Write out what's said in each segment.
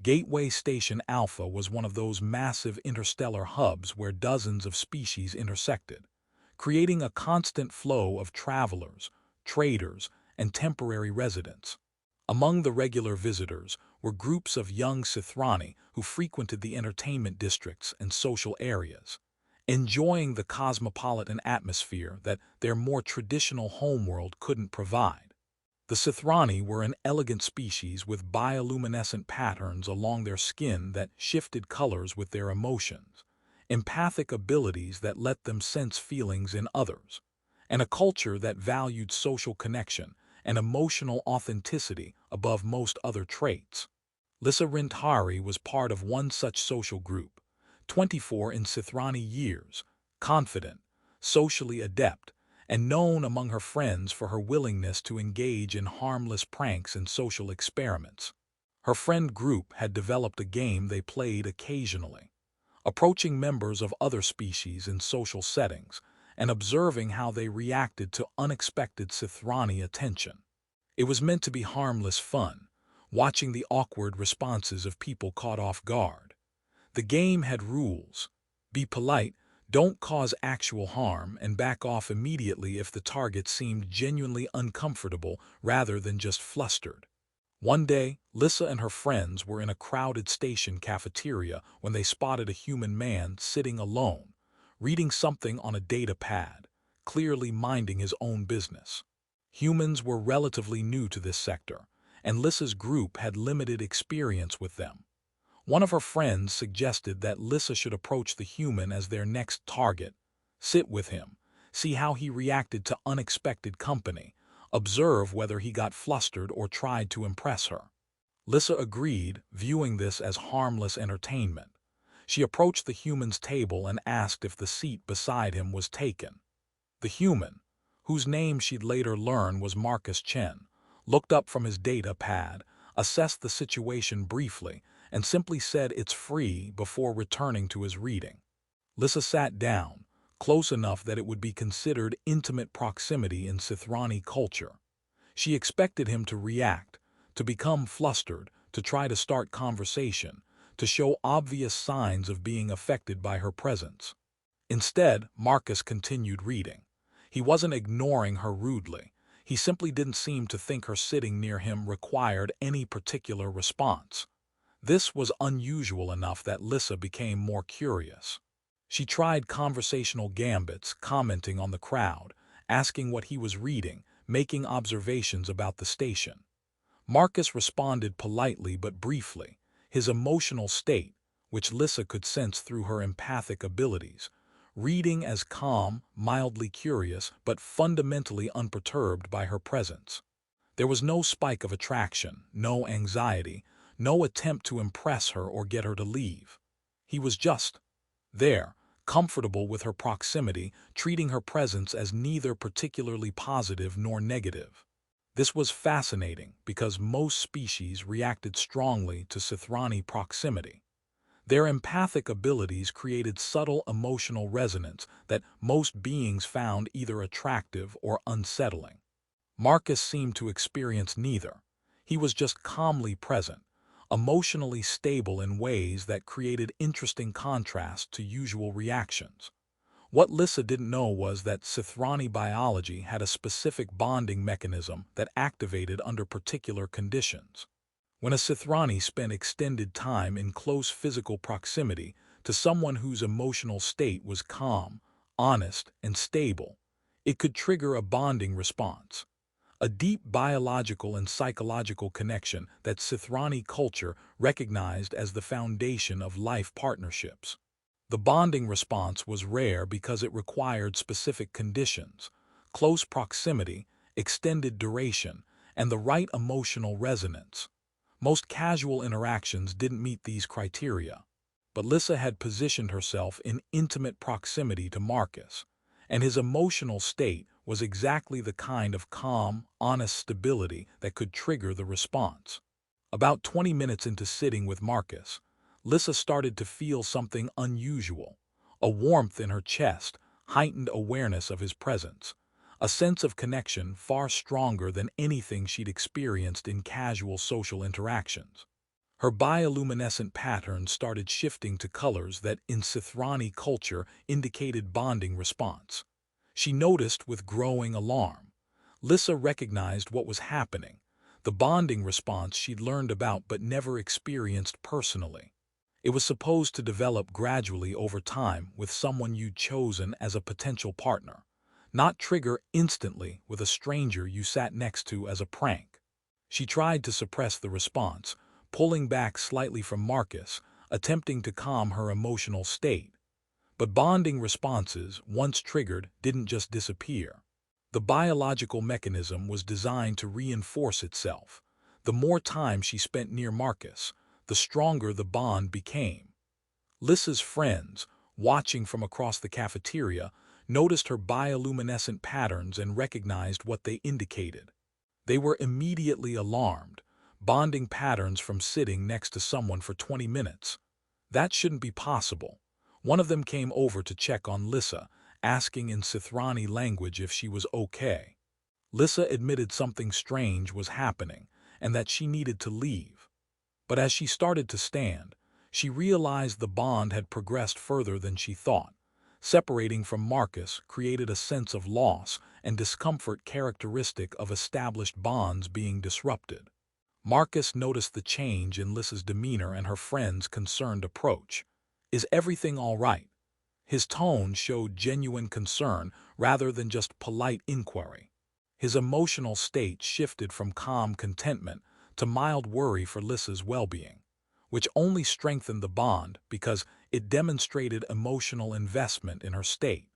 Gateway Station Alpha was one of those massive interstellar hubs where dozens of species intersected, creating a constant flow of travelers, traders, and temporary residents. Among the regular visitors were groups of young Sithrani who frequented the entertainment districts and social areas, enjoying the cosmopolitan atmosphere that their more traditional homeworld couldn't provide. The Sithrani were an elegant species with bioluminescent patterns along their skin that shifted colors with their emotions, empathic abilities that let them sense feelings in others, and a culture that valued social connection and emotional authenticity above most other traits. Lissa Rintari was part of one such social group, 24 in Sithrani years, confident, socially adept, and known among her friends for her willingness to engage in harmless pranks and social experiments. Her friend group had developed a game they played occasionally, approaching members of other species in social settings and observing how they reacted to unexpected Sithrani attention. It was meant to be harmless fun, watching the awkward responses of people caught off guard. The game had rules. Be polite, don't cause actual harm, and back off immediately if the target seemed genuinely uncomfortable rather than just flustered. One day, Lissa and her friends were in a crowded station cafeteria when they spotted a human man sitting alone, reading something on a data pad, clearly minding his own business. Humans were relatively new to this sector, and Lissa's group had limited experience with them. One of her friends suggested that Lissa should approach the human as their next target, sit with him, see how he reacted to unexpected company, observe whether he got flustered or tried to impress her. Lissa agreed, viewing this as harmless entertainment. She approached the human's table and asked if the seat beside him was taken. The human, whose name she'd later learn was Marcus Chen, looked up from his data pad, assessed the situation briefly, and simply said it's free before returning to his reading. Lissa sat down, close enough that it would be considered intimate proximity in Sithrani culture. She expected him to react, to become flustered, to try to start conversation, to show obvious signs of being affected by her presence. Instead, Marcus continued reading. He wasn't ignoring her rudely. He simply didn't seem to think her sitting near him required any particular response. This was unusual enough that Lissa became more curious. She tried conversational gambits, commenting on the crowd, asking what he was reading, making observations about the station. Marcus responded politely but briefly. His emotional state, which Lissa could sense through her empathic abilities, reading as calm, mildly curious, but fundamentally unperturbed by her presence. There was no spike of attraction, no anxiety, no attempt to impress her or get her to leave. He was just there, comfortable with her proximity, treating her presence as neither particularly positive nor negative. This was fascinating because most species reacted strongly to Sithrani proximity. Their empathic abilities created subtle emotional resonance that most beings found either attractive or unsettling. Marcus seemed to experience neither. He was just calmly present, emotionally stable in ways that created interesting contrast to usual reactions. What Lissa didn't know was that Sithrani biology had a specific bonding mechanism that activated under particular conditions. When a Sithrani spent extended time in close physical proximity to someone whose emotional state was calm, honest, and stable, it could trigger a bonding response, a deep biological and psychological connection that Sithrani culture recognized as the foundation of life partnerships. The bonding response was rare because it required specific conditions, close proximity, extended duration, and the right emotional resonance. Most casual interactions didn't meet these criteria, but Lissa had positioned herself in intimate proximity to Marcus, and his emotional state was exactly the kind of calm, honest stability that could trigger the response. About 20 minutes into sitting with Marcus, Lissa started to feel something unusual, a warmth in her chest, heightened awareness of his presence, a sense of connection far stronger than anything she'd experienced in casual social interactions. Her bioluminescent patterns started shifting to colors that in Sithrani culture indicated bonding response. She noticed with growing alarm. Lissa recognized what was happening, the bonding response she'd learned about but never experienced personally. It was supposed to develop gradually over time with someone you'd chosen as a potential partner, not trigger instantly with a stranger you sat next to as a prank. She tried to suppress the response, pulling back slightly from Marcus, attempting to calm her emotional state. But bonding responses, once triggered, didn't just disappear. The biological mechanism was designed to reinforce itself. The more time she spent near Marcus, the stronger the bond became. Lissa's friends, watching from across the cafeteria, noticed her bioluminescent patterns and recognized what they indicated. They were immediately alarmed, bonding patterns from sitting next to someone for 20 minutes. That shouldn't be possible. One of them came over to check on Lissa, asking in Sithrani language if she was okay. Lissa admitted something strange was happening and that she needed to leave. But as she started to stand, she realized the bond had progressed further than she thought. Separating from Marcus created a sense of loss and discomfort characteristic of established bonds being disrupted. Marcus noticed the change in Lissa's demeanor and her friend's concerned approach. "Is everything all right?" His tone showed genuine concern rather than just polite inquiry. His emotional state shifted from calm contentment to mild worry for Lissa's well-being, which only strengthened the bond because it demonstrated emotional investment in her state.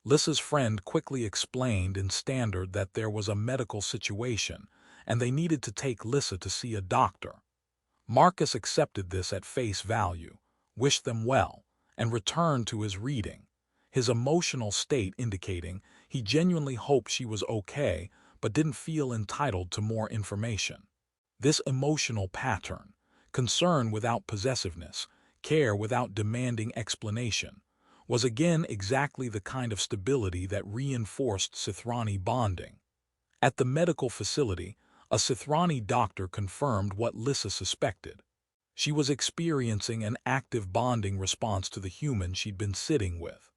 Lissa's friend quickly explained in standard that there was a medical situation and they needed to take Lissa to see a doctor. Marcus accepted this at face value, wished them well, and returned to his reading, his emotional state indicating he genuinely hoped she was okay but didn't feel entitled to more information. This emotional pattern, concern without possessiveness, care without demanding explanation, was again exactly the kind of stability that reinforced Sithrani bonding. At the medical facility, a Sithrani doctor confirmed what Lissa suspected. She was experiencing an active bonding response to the human she'd been sitting with.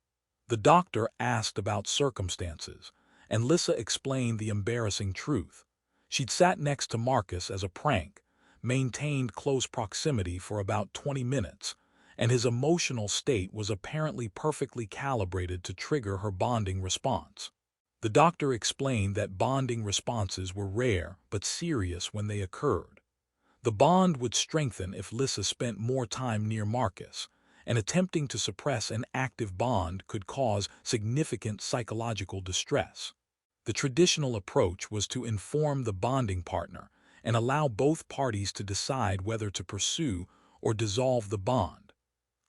The doctor asked about circumstances, and Lissa explained the embarrassing truth. She'd sat next to Marcus as a prank, maintained close proximity for about 20 minutes, and his emotional state was apparently perfectly calibrated to trigger her bonding response. The doctor explained that bonding responses were rare but serious when they occurred. The bond would strengthen if Lissa spent more time near Marcus, and attempting to suppress an active bond could cause significant psychological distress. The traditional approach was to inform the bonding partner and allow both parties to decide whether to pursue or dissolve the bond.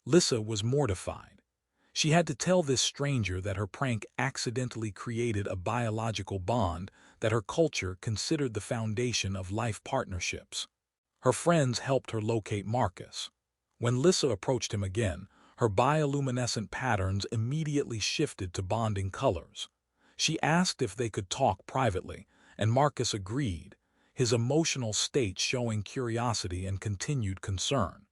Lissa was mortified. She had to tell this stranger that her prank accidentally created a biological bond that her culture considered the foundation of life partnerships. Her friends helped her locate Marcus. When Lissa approached him again, her bioluminescent patterns immediately shifted to bonding colors. She asked if they could talk privately, and Marcus agreed, his emotional state showing curiosity and continued concern.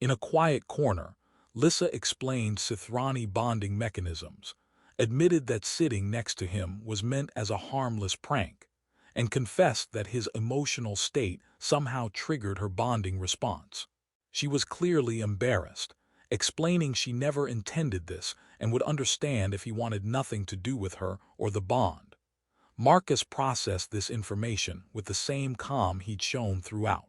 In a quiet corner, Lissa explained Sithrani bonding mechanisms, admitted that sitting next to him was meant as a harmless prank, and confessed that his emotional state somehow triggered her bonding response. She was clearly embarrassed, explaining she never intended this and would understand if he wanted nothing to do with her or the bond. Marcus processed this information with the same calm he'd shown throughout.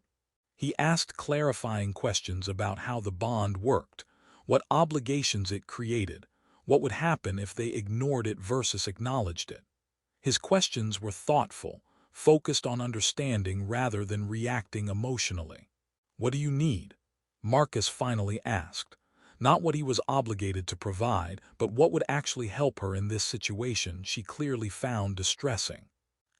He asked clarifying questions about how the bond worked, what obligations it created, what would happen if they ignored it versus acknowledged it. His questions were thoughtful, focused on understanding rather than reacting emotionally. "What do you need?" Marcus finally asked. Not what he was obligated to provide, but what would actually help her in this situation she clearly found distressing.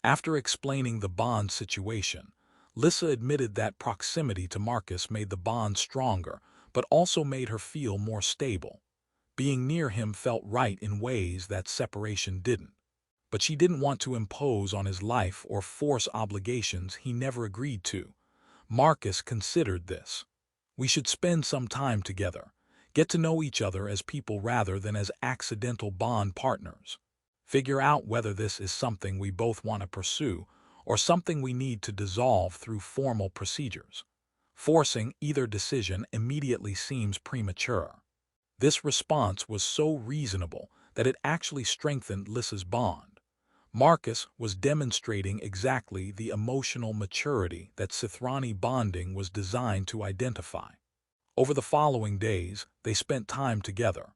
After explaining the bond situation, Lissa admitted that proximity to Marcus made the bond stronger, but also made her feel more stable. Being near him felt right in ways that separation didn't. But she didn't want to impose on his life or force obligations he never agreed to. Marcus considered this. We should spend some time together, get to know each other as people rather than as accidental bond partners. Figure out whether this is something we both want to pursue or something we need to dissolve through formal procedures. Forcing either decision immediately seems premature. This response was so reasonable that it actually strengthened Lissa's bond. Marcus was demonstrating exactly the emotional maturity that Sithrani bonding was designed to identify. Over the following days, they spent time together.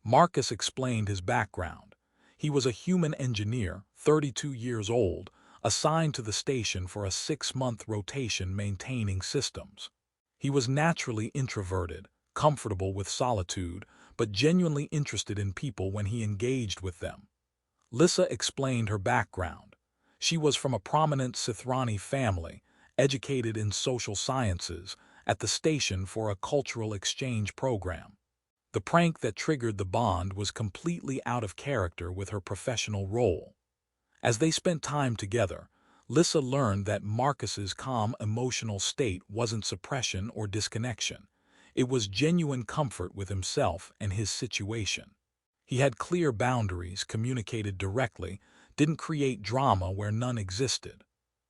Marcus explained his background. He was a human engineer, 32 years old, assigned to the station for a 6-month rotation maintaining systems. He was naturally introverted, comfortable with solitude, but genuinely interested in people when he engaged with them. Lissa explained her background. She was from a prominent Sithrani family, educated in social sciences, at the station for a cultural exchange program. The prank that triggered the bond was completely out of character with her professional role. As they spent time together, Lissa learned that Marcus's calm emotional state wasn't suppression or disconnection. It was genuine comfort with himself and his situation. He had clear boundaries, communicated directly, didn't create drama where none existed.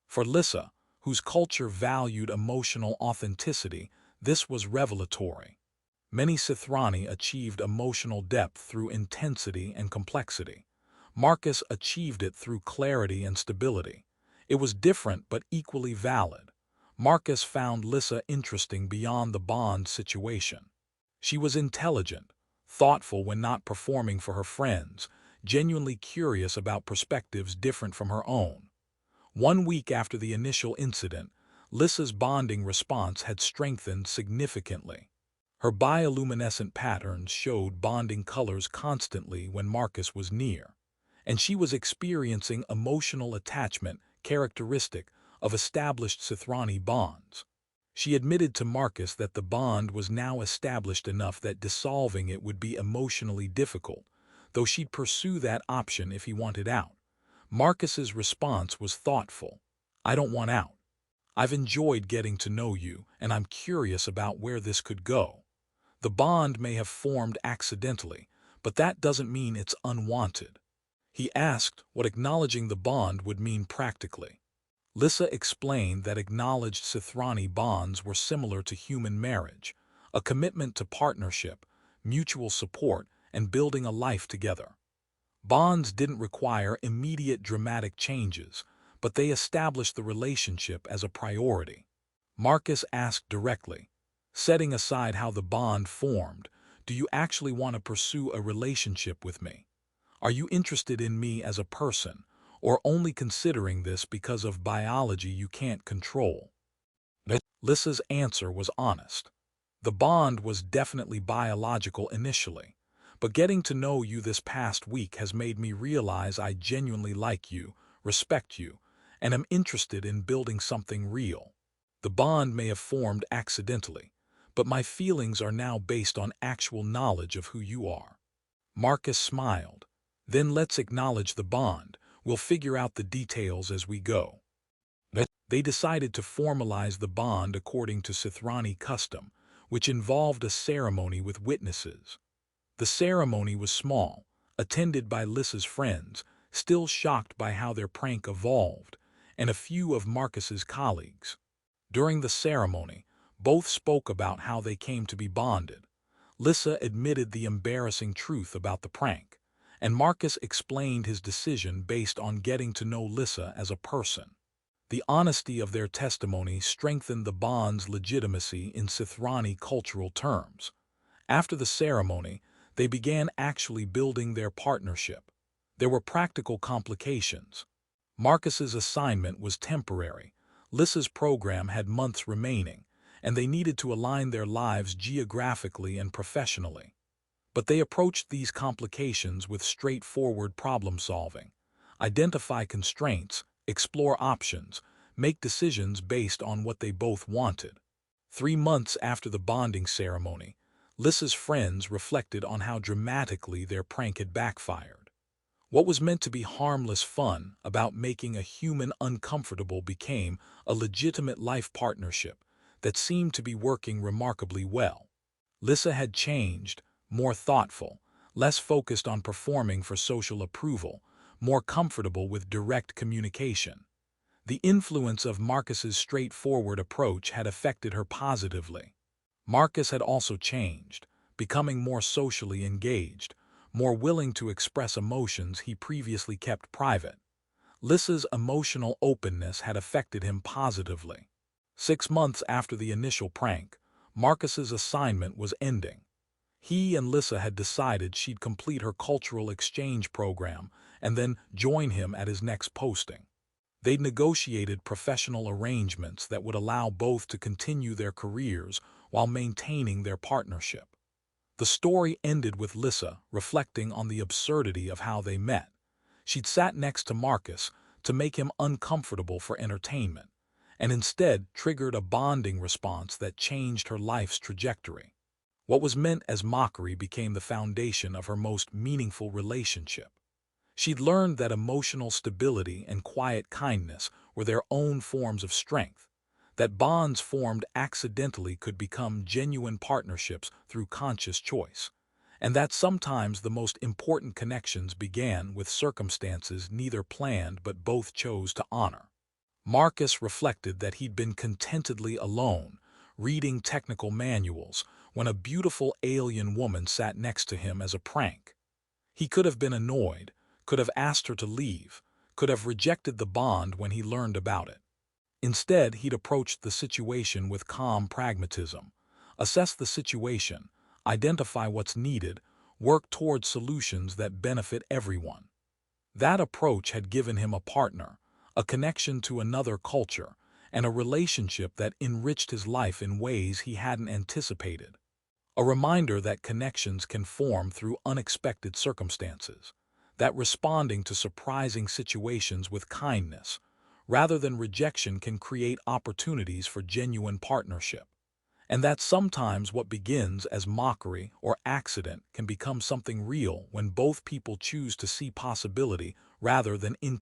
For Lissa, whose culture valued emotional authenticity, this was revelatory. Many Sithrani achieved emotional depth through intensity and complexity. Marcus achieved it through clarity and stability. It was different but equally valid. Marcus found Lissa interesting beyond the bond situation. She was intelligent, thoughtful when not performing for her friends, genuinely curious about perspectives different from her own. 1 week after the initial incident, Lissa's bonding response had strengthened significantly. Her bioluminescent patterns showed bonding colors constantly when Marcus was near, and she was experiencing emotional attachment characteristic of established Sithrani bonds. She admitted to Marcus that the bond was now established enough that dissolving it would be emotionally difficult, though she'd pursue that option if he wanted out. Marcus's response was thoughtful. "I don't want out. I've enjoyed getting to know you, and I'm curious about where this could go. The bond may have formed accidentally, but that doesn't mean it's unwanted." He asked what acknowledging the bond would mean practically. Lissa explained that acknowledged Sithrani bonds were similar to human marriage, a commitment to partnership, mutual support, and building a life together. Bonds didn't require immediate dramatic changes, but they established the relationship as a priority. Marcus asked directly, "Setting aside how the bond formed, do you actually want to pursue a relationship with me? Are you interested in me as a person, or only considering this because of biology you can't control?" Lissa's answer was honest. The bond was definitely biological initially, but getting to know you this past week has made me realize I genuinely like you, respect you, and am interested in building something real. The bond may have formed accidentally, but my feelings are now based on actual knowledge of who you are. Marcus smiled. "Then let's acknowledge the bond. We'll figure out the details as we go." They decided to formalize the bond according to Sithrani custom, which involved a ceremony with witnesses. The ceremony was small, attended by Lissa's friends, still shocked by how their prank evolved, and a few of Marcus's colleagues. During the ceremony, both spoke about how they came to be bonded. Lissa admitted the embarrassing truth about the prank, and Marcus explained his decision based on getting to know Lissa as a person. The honesty of their testimony strengthened the bond's legitimacy in Sithrani cultural terms. After the ceremony, they began actually building their partnership. There were practical complications. Marcus's assignment was temporary. Lissa's program had months remaining, and they needed to align their lives geographically and professionally. But they approached these complications with straightforward problem-solving. Identify constraints, explore options, make decisions based on what they both wanted. 3 months after the bonding ceremony, Lissa's friends reflected on how dramatically their prank had backfired. What was meant to be harmless fun about making a human uncomfortable became a legitimate life partnership that seemed to be working remarkably well. Lissa had changed, more thoughtful, less focused on performing for social approval, more comfortable with direct communication. The influence of Marcus's straightforward approach had affected her positively. Marcus had also changed, becoming more socially engaged, more willing to express emotions he previously kept private. Lissa's emotional openness had affected him positively. 6 months after the initial prank, Marcus's assignment was ending. He and Lissa had decided she'd complete her cultural exchange program and then join him at his next posting. They'd negotiated professional arrangements that would allow both to continue their careers while maintaining their partnership. The story ended with Lissa reflecting on the absurdity of how they met. She'd sat next to Marcus to make him uncomfortable for entertainment, and instead triggered a bonding response that changed her life's trajectory. What was meant as mockery became the foundation of her most meaningful relationship. She'd learned that emotional stability and quiet kindness were their own forms of strength, that bonds formed accidentally could become genuine partnerships through conscious choice, and that sometimes the most important connections began with circumstances neither planned but both chose to honor. Marcus reflected that he'd been contentedly alone, reading technical manuals, when a beautiful alien woman sat next to him as a prank. He could have been annoyed, could have asked her to leave, could have rejected the bond when he learned about it. Instead, he'd approached the situation with calm pragmatism, assess the situation, identify what's needed, work toward solutions that benefit everyone. That approach had given him a partner, a connection to another culture, and a relationship that enriched his life in ways he hadn't anticipated. A reminder that connections can form through unexpected circumstances, that responding to surprising situations with kindness, rather than rejection, can create opportunities for genuine partnership, and that sometimes what begins as mockery or accident can become something real when both people choose to see possibility rather than